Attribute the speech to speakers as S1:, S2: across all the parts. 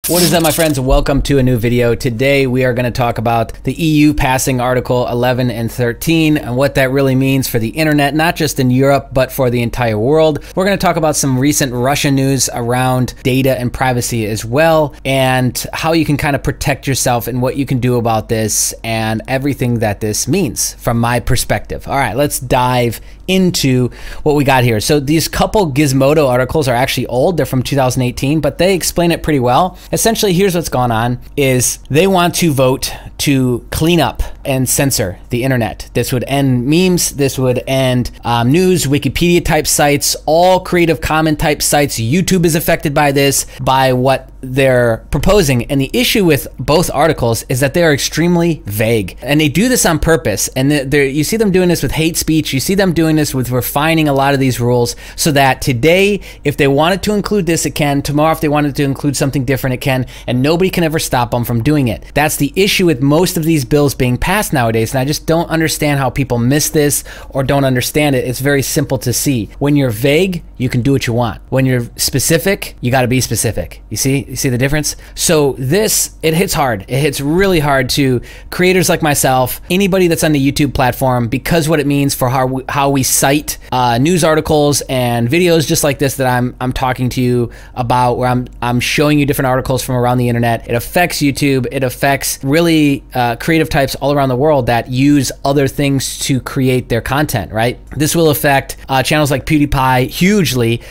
S1: What is up, my friends? Welcome to a new video. Today we are going to talk about the EU passing Article 11 and 13 and what that really means for the internet, not just in Europe, but for the entire world. We're going to talk about some recent Russian news around data and privacy as well, and how you can kind of protect yourself and what you can do about this and everything that this means from my perspective. All right, let's dive into what we got here. So these couple Gizmodo articles are actually old. They're from 2018, but they explain it pretty well. Essentially, here's what's going on is they want to vote to clean up and censor the internet. This would end memes. This would end news, Wikipedia type sites, all Creative Commons type sites. YouTube is affected by this, by what they're proposing. And the issue with both articles is that they are extremely vague, and they do this on purpose. And you see them doing this with hate speech. You see them doing this with refining a lot of these rules so that today, if they wanted to include this, it can. Tomorrow, if they wanted to include something different, it can. And nobody can ever stop them from doing it. That's the issue with most of these bills being passed nowadays. And I just don't understand how people miss this or don't understand it. It's very simple to see. When you're vague, you can do what you want. When you're specific, you got to be specific. You see the difference? So this, it hits hard. It hits really hard to creators like myself, anybody that's on the YouTube platform, because what it means for how we cite news articles and videos just like this that I'm talking to you about, where I'm showing you different articles from around the internet. It affects YouTube. It affects really creative types all around the world that use other things to create their content, right? This will affect channels like PewDiePie hugely.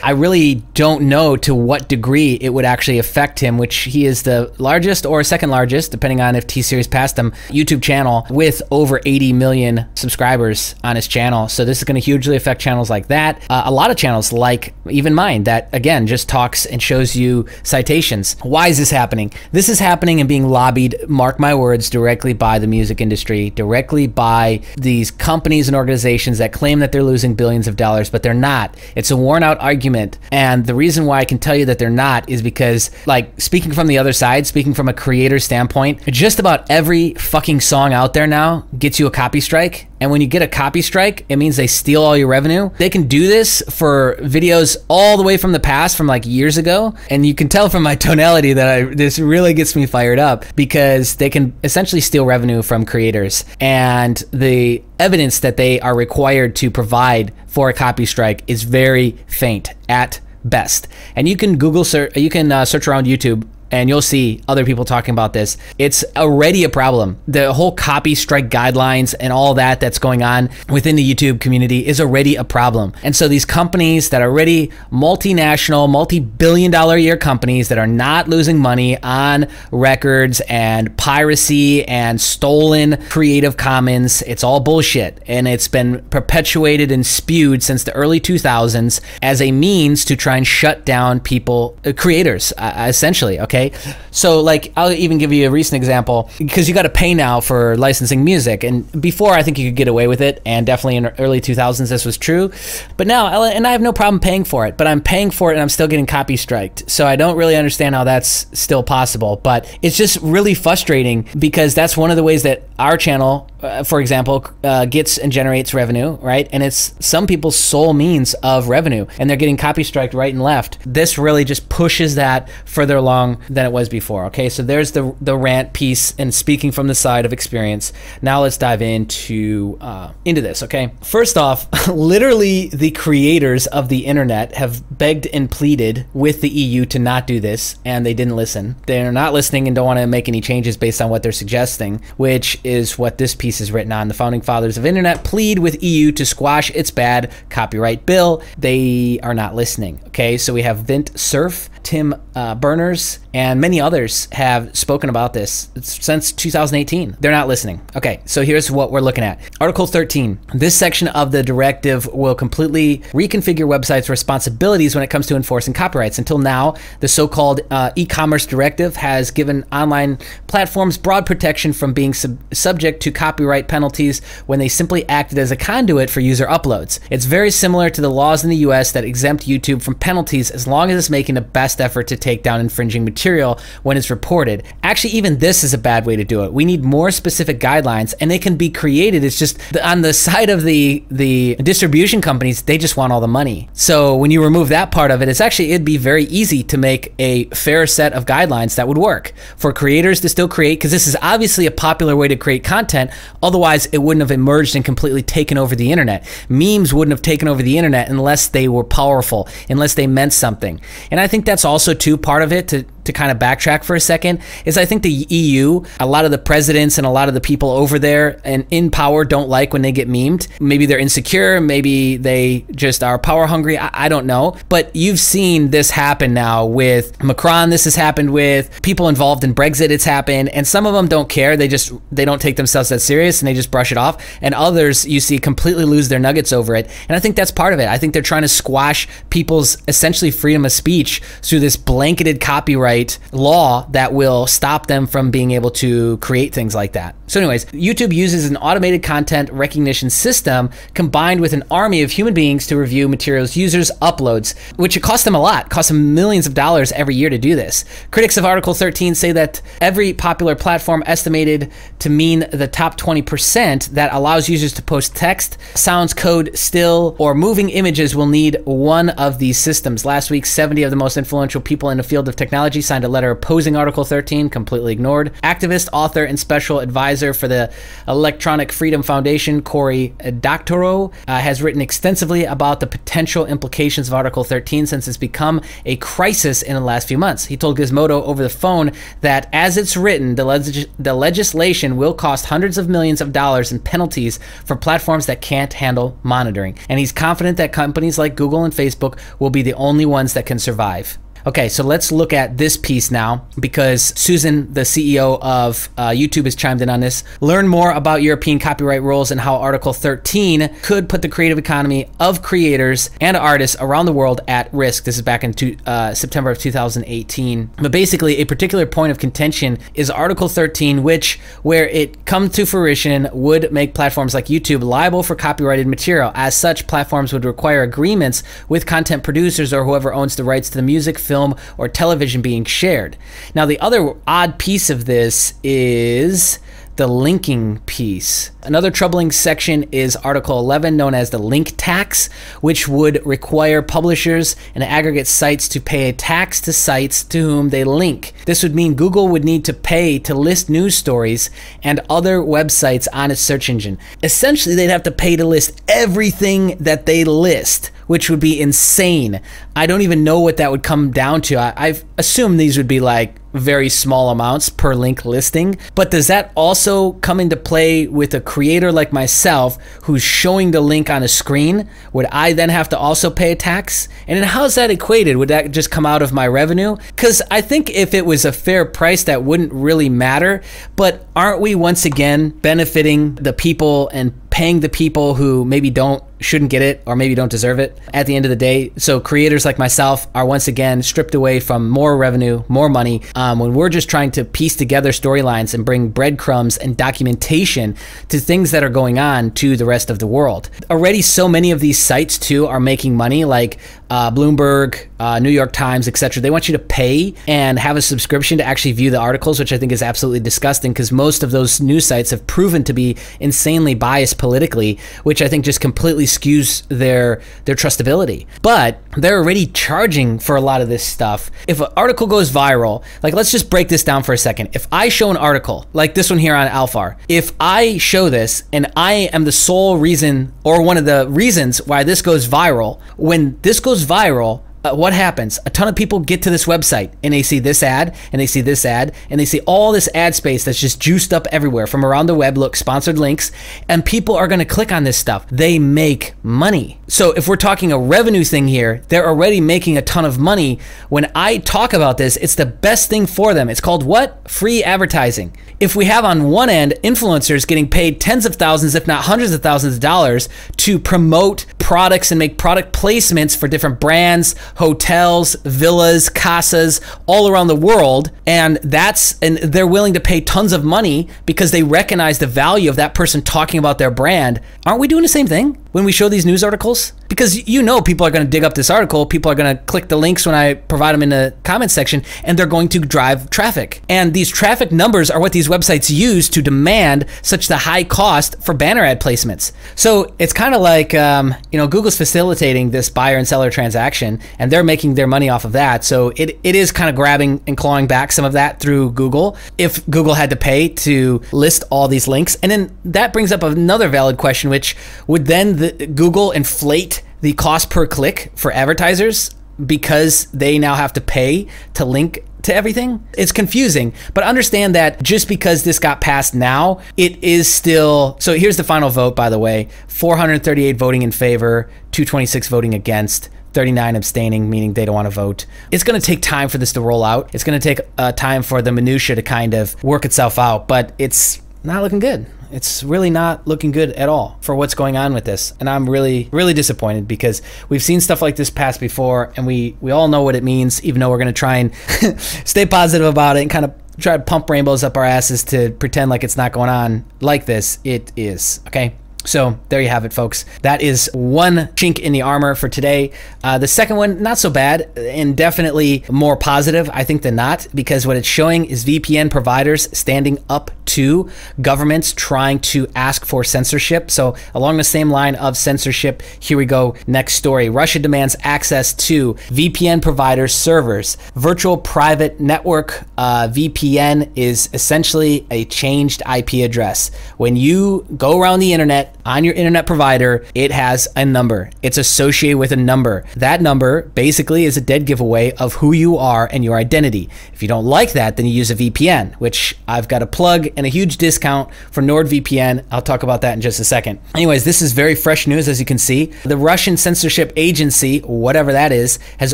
S1: I really don't know to what degree it would actually affect him, which he is the largest or second largest, depending on if T-Series passed him, YouTube channel with over 80 million subscribers on his channel. So this is going to hugely affect channels like that. A lot of channels like even mine that, again, just talks and shows you citations. Why is this happening? This is happening and being lobbied, mark my words, directly by the music industry, directly by these companies and organizations that claim that they're losing billions of dollars, but they're not. It's a worn out argument. And the reason why I can tell you that they're not is because, like, speaking from the other side, speaking from a creator standpoint, just about every fucking song out there now gets you a copy strike. And when you get a copy strike, it means they steal all your revenue. They can do this for videos all the way from the past, from like years ago. And you can tell from my tonality that this really gets me fired up, because they can essentially steal revenue from creators. And the evidence that they are required to provide for a copy strike is very faint at best. And you can Google search, you can search around YouTube, and you'll see other people talking about this. It's already a problem. The whole copy strike guidelines and all that that's going on within the YouTube community is already a problem. And so these companies that are already multinational, multi-billion-dollar a year companies that are not losing money on records and piracy and stolen Creative Commons, it's all bullshit. And it's been perpetuated and spewed since the early 2000s as a means to try and shut down people, creators, essentially, okay? So, like, I'll even give you a recent example, because you got to pay now for licensing music. And before, I think you could get away with it, and definitely in the early 2000s this was true. But now, and I have no problem paying for it, but I'm paying for it and I'm still getting copy striked. So I don't really understand how that's still possible. But it's just really frustrating, because that's one of the ways that our channel, for example, gets and generates revenue, right? And it's some people's sole means of revenue, and they're getting copy striked right and left. This really just pushes that further along than it was before. Okay, so there's the rant piece and speaking from the side of experience. Now let's dive into this. Okay, first off, literally the creators of the internet have begged and pleaded with the EU to not do this, and they didn't listen. They're not listening and don't want to make any changes based on what they're suggesting, which is what this piece is written on. The founding fathers of internet plead with EU to squash its bad copyright bill. They are not listening. Okay, so we have Vint Cerf, Tim Berners, and many others have spoken about this since 2018. They're not listening. Okay, so here's what we're looking at. Article 13. This section of the directive will completely reconfigure websites' responsibilities when it comes to enforcing copyrights. Until now, the so-called e-commerce directive has given online platforms broad protection from being subject to copyright penalties when they simply acted as a conduit for user uploads. It's very similar to the laws in the US that exempt YouTube from penalties as long as it's making the best last effort to take down infringing material when it's reported. Actually, even this is a bad way to do it. We need more specific guidelines, and they can be created. It's just on the side of the distribution companies, they just want all the money. So when you remove that part of it, it'd be very easy to make a fair set of guidelines that would work for creators to still create, because this is obviously a popular way to create content. Otherwise, it wouldn't have emerged and completely taken over the internet. Memes wouldn't have taken over the internet unless they were powerful, unless they meant something. And I think that's also too part of it, to kind of backtrack for a second, is I think the EU, a lot of the presidents and a lot of the people over there and in power don't like when they get memed. Maybe they're insecure, maybe they just are power hungry, I don't know. But you've seen this happen now with Macron, this has happened with people involved in Brexit, it's happened, and some of them don't care, they don't take themselves that serious and they just brush it off, and others you see completely lose their nuggets over it. And I think that's part of it. I think they're trying to squash people's essentially freedom of speech through this blanketed copyright law that will stop them from being able to create things like that. So anyways, YouTube uses an automated content recognition system combined with an army of human beings to review materials users uploads, which it costs them a lot, costs them millions of dollars every year to do this. Critics of Article 13 say that every popular platform estimated to mean the top 20% that allows users to post text, sounds, code, still, or moving images will need one of these systems. Last week, 70 of the most influential people in the field of technology signed a letter opposing Article 13, completely ignored. Activist, author, and special advisor for the Electronic Freedom Foundation, Cory Doctorow, has written extensively about the potential implications of Article 13 since it's become a crisis in the last few months. He told Gizmodo over the phone that as it's written, the legislation will cost hundreds of millions of dollars in penalties for platforms that can't handle monitoring. And he's confident that companies like Google and Facebook will be the only ones that can survive. Okay, so let's look at this piece now, because Susan, the CEO of YouTube, has chimed in on this. Learn more about European copyright rules and how Article 13 could put the creative economy of creators and artists around the world at risk. This is back in September of 2018. But basically, a particular point of contention is Article 13, which, where it comes to fruition, would make platforms like YouTube liable for copyrighted material. As such, platforms would require agreements with content producers or whoever owns the rights to the music, film, or television being shared. Now, the other odd piece of this is the linking piece. Another troubling section is Article 11, known as the link tax, which would require publishers and aggregate sites to pay a tax to sites to whom they link. This would mean Google would need to pay to list news stories and other websites on its search engine. Essentially, they'd have to pay to list everything that they list, which would be insane. I don't even know what that would come down to. I've assumed these would be like very small amounts per link listing, but does that also come into play with a creator like myself who's showing the link on a screen? Would I then have to also pay a tax? And then how's that equated? Would that just come out of my revenue? Because I think if it was a fair price, that wouldn't really matter, but aren't we once again benefiting the people and paying the people who maybe shouldn't get it or maybe don't deserve it at the end of the day? So creators like myself are once again stripped away from more revenue, more money, when we're just trying to piece together storylines and bring breadcrumbs and documentation to things that are going on to the rest of the world. Already so many of these sites too are making money, like Bloomberg, New York Times, etc. They want you to pay and have a subscription to actually view the articles, which I think is absolutely disgusting, because most of those news sites have proven to be insanely biased politically, which I think just completely skews their trustability. But they're already charging for a lot of this stuff. If an article goes viral, like, let's just break this down for a second. If I show an article like this one here on Alfar, if I show this and I am the sole reason or one of the reasons why this goes viral, when this goes viral, what happens? A ton of people get to this website and they see this ad and they see this ad and they see all this ad space that's just juiced up everywhere from around the web. Look, sponsored links, and people are going to click on this stuff. They make money. So if we're talking a revenue thing here, they're already making a ton of money. When I talk about this, it's the best thing for them. It's called what? Free advertising. If we have on one end influencers getting paid tens of thousands, if not hundreds of thousands of dollars to promote products and make product placements for different brands, hotels, villas, casas all around the world, and they're willing to pay tons of money because they recognize the value of that person talking about their brand, aren't we doing the same thing? when we show these news articles? Because you know people are going to dig up this article, people are going to click the links when I provide them in the comment section, and they're going to drive traffic. And these traffic numbers are what these websites use to demand such the high cost for banner ad placements. So it's kind of like, you know, Google's facilitating this buyer and seller transaction, and they're making their money off of that. So it is kind of grabbing and clawing back some of that through Google. If Google had to pay to list all these links, and then that brings up another valid question, which would then Google inflate the cost per click for advertisers because they now have to pay to link to everything? It's confusing, but understand that just because this got passed now, it is still, so here's the final vote, by the way, 438 voting in favor, 226 voting against, 39 abstaining, meaning they don't want to vote. It's going to take time for this to roll out. It's going to take time for the minutia to kind of work itself out, but it's not looking good. It's really not looking good at all for what's going on with this. And I'm really, really disappointed because we've seen stuff like this pass before, and we all know what it means, even though we're going to try and stay positive about it and kind of try to pump rainbows up our asses to pretend like it's not going on like this. It is, okay? So there you have it, folks. That is one chink in the armor for today. The second one, not so bad, and definitely more positive, I think, than not, because what it's showing is VPN providers standing up to governments trying to ask for censorship. So along the same line of censorship, here we go. Next story. Russia demands access to VPN providers' servers. Virtual private network VPN is essentially a changed IP address. When you go around the internet, on your internet provider, it has a number. It's associated with a number. That number basically is a dead giveaway of who you are and your identity. If you don't like that, then you use a VPN, which I've got a plug and a huge discount for NordVPN. I'll talk about that in just a second. Anyways, this is very fresh news, as you can see. The Russian censorship agency, whatever that is, has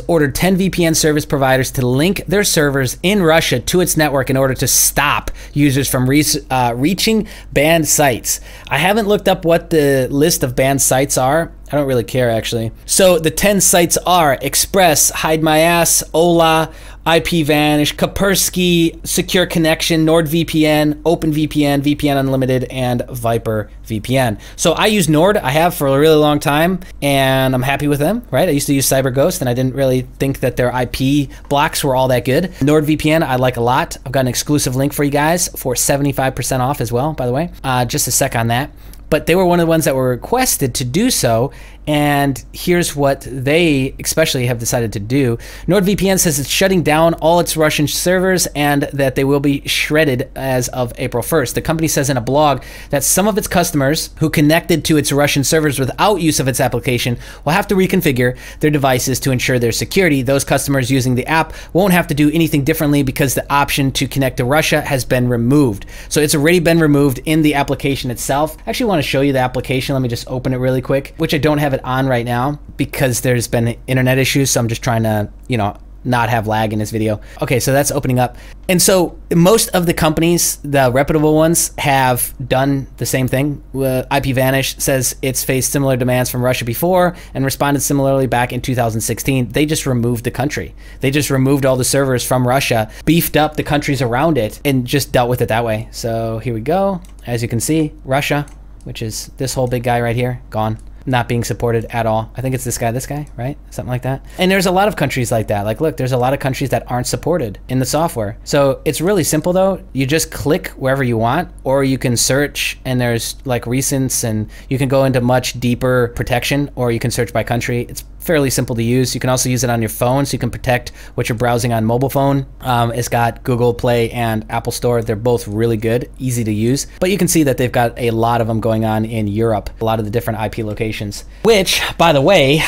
S1: ordered 10 VPN service providers to link their servers in Russia to its network in order to stop users from reaching banned sites. I haven't looked up what the list of banned sites are. I don't really care, actually. So the 10 sites are Express, Hide My Ass, Ola, IPVanish, Kaspersky, Secure Connection, NordVPN, OpenVPN, VPN Unlimited, and Viper VPN. So I use Nord. I have for a really long time, and I'm happy with them, right? I used to use CyberGhost, and I didn't really think that their IP blocks were all that good. NordVPN, I like a lot. I've got an exclusive link for you guys for 75% off as well, by the way. Just a sec on that. But they were one of the ones that were requested to do so, and here's what they especially have decided to do. NordVPN says it's shutting down all its Russian servers and that they will be shredded as of April 1st. The company says in a blog that some of its customers who connected to its Russian servers without use of its application will have to reconfigure their devices to ensure their security. Those customers using the app won't have to do anything differently because the option to connect to Russia has been removed. So it's already been removed in the application itself. I actually want to show you the application. Let me just open it really quick, which I don't have it on right now because there's been internet issues. So I'm just trying to, you know, not have lag in this video. Okay, so that's opening up. And so most of the companies, the reputable ones, have done the same thing. IPVanish says it's faced similar demands from Russia before and responded similarly back in 2016. They just removed the country. They just removed all the servers from Russia, beefed up the countries around it, and just dealt with it that way. So here we go. As you can see, Russia, which is this whole big guy right here, gone. Not being supported at all. I think it's this guy, right? Something like that. And there's a lot of countries like that. Like, look, there's a lot of countries that aren't supported in the software. So it's really simple though. You just click wherever you want, or you can search and there's like recents and you can go into much deeper protection, or you can search by country. It's fairly simple to use. You can also use it on your phone, so you can protect what you're browsing on mobile phone. It's got Google Play and Apple Store. They're both really good, easy to use. But you can see that they've got a lot of them going on in Europe, a lot of the different IP locations. Which, by the way,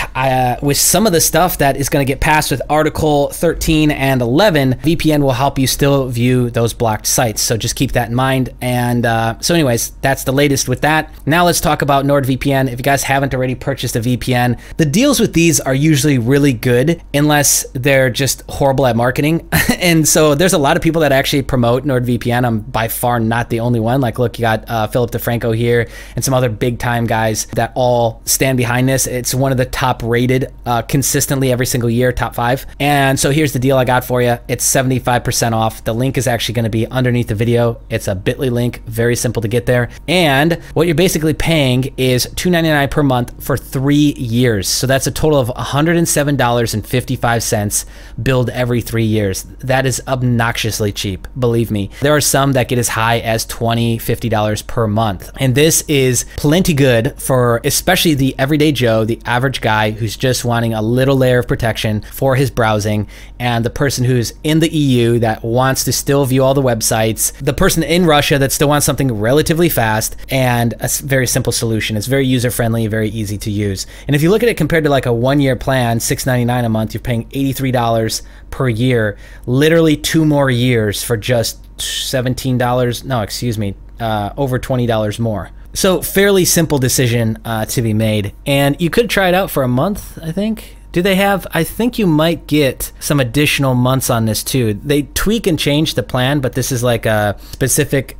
S1: with some of the stuff that is going to get passed with Article 13 and 11, VPN will help you still view those blocked sites. So just keep that in mind. And so anyways, that's the latest with that. Now let's talk about NordVPN. If you guys haven't already purchased a VPN, the deals with these these are usually really good unless they're just horrible at marketing. And so there's a lot of people that actually promote NordVPN. I'm by far not the only one. Like, look, you got Philip DeFranco here and some other big time guys that all stand behind this. It's one of the top rated consistently every single year, top 5. And so here's the deal I got for you. It's 75% off. The link is actually going to be underneath the video. It's a bit.ly link, very simple to get there. And what you're basically paying is $2.99 per month for 3 years. So that's a total of $107.55 billed every 3 years. That is obnoxiously cheap, believe me. There are some that get as high as $20, $50 per month. And this is plenty good for especially the everyday Joe, the average guy who's just wanting a little layer of protection for his browsing, and the person who's in the EU that wants to still view all the websites, the person in Russia that still wants something relatively fast, and a very simple solution. It's very user-friendly, very easy to use. And if you look at it compared to like a 1-year plan, $6.99 a month, you're paying $83 per year, literally 2 more years for just $17, no, excuse me, over $20 more. So fairly simple decision to be made. And you could try it out for a month, I think. Do they have, I think you might get some additional months on this too. They tweak and change the plan, but this is like a specific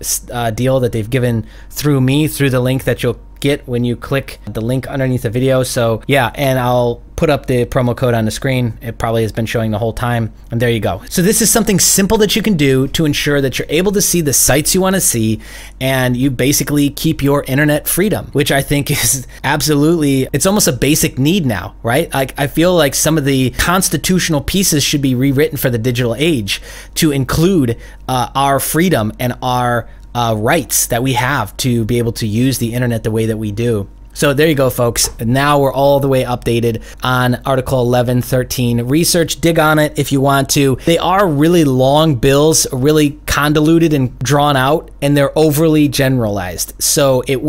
S1: deal that they've given through me, through the link that you'll get when you click the link underneath the video. So yeah, and I'll put up the promo code on the screen. It probably has been showing the whole time, and there you go. So this is something simple that you can do to ensure that you're able to see the sites you want to see, and you basically keep your internet freedom, which I think is absolutely, it's almost a basic need now, right? I feel like some of the constitutional pieces should be rewritten for the digital age to include our freedom and our rights that we have to be able to use the internet the way that we do. So there you go, folks. Now we're all the way updated on Article 1113. Research, dig on it if you want to. They are really long bills, really convoluted and drawn out, and they're overly generalized. So it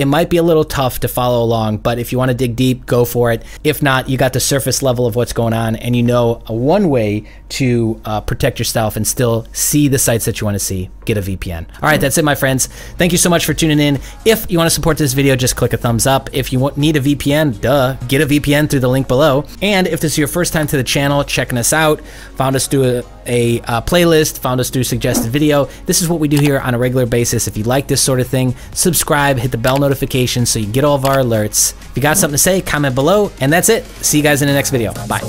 S1: might be a little tough to follow along, but if you want to dig deep, go for it. If not, you got the surface level of what's going on, and you know one way to protect yourself and still see the sites that you want to see. Get a VPN. All right, that's it, my friends. Thank you so much for tuning in. If you want to support this video, just click a thumbs up. If you need a VPN, get a VPN through the link below. And if this is your first time to the channel, checking us out, found us through a playlist, found us through suggested video, this is what we do here on a regular basis. If you like this sort of thing, subscribe, hit the bell notification so you get all of our alerts. If you got something to say, comment below, and that's it. See you guys in the next video. Bye.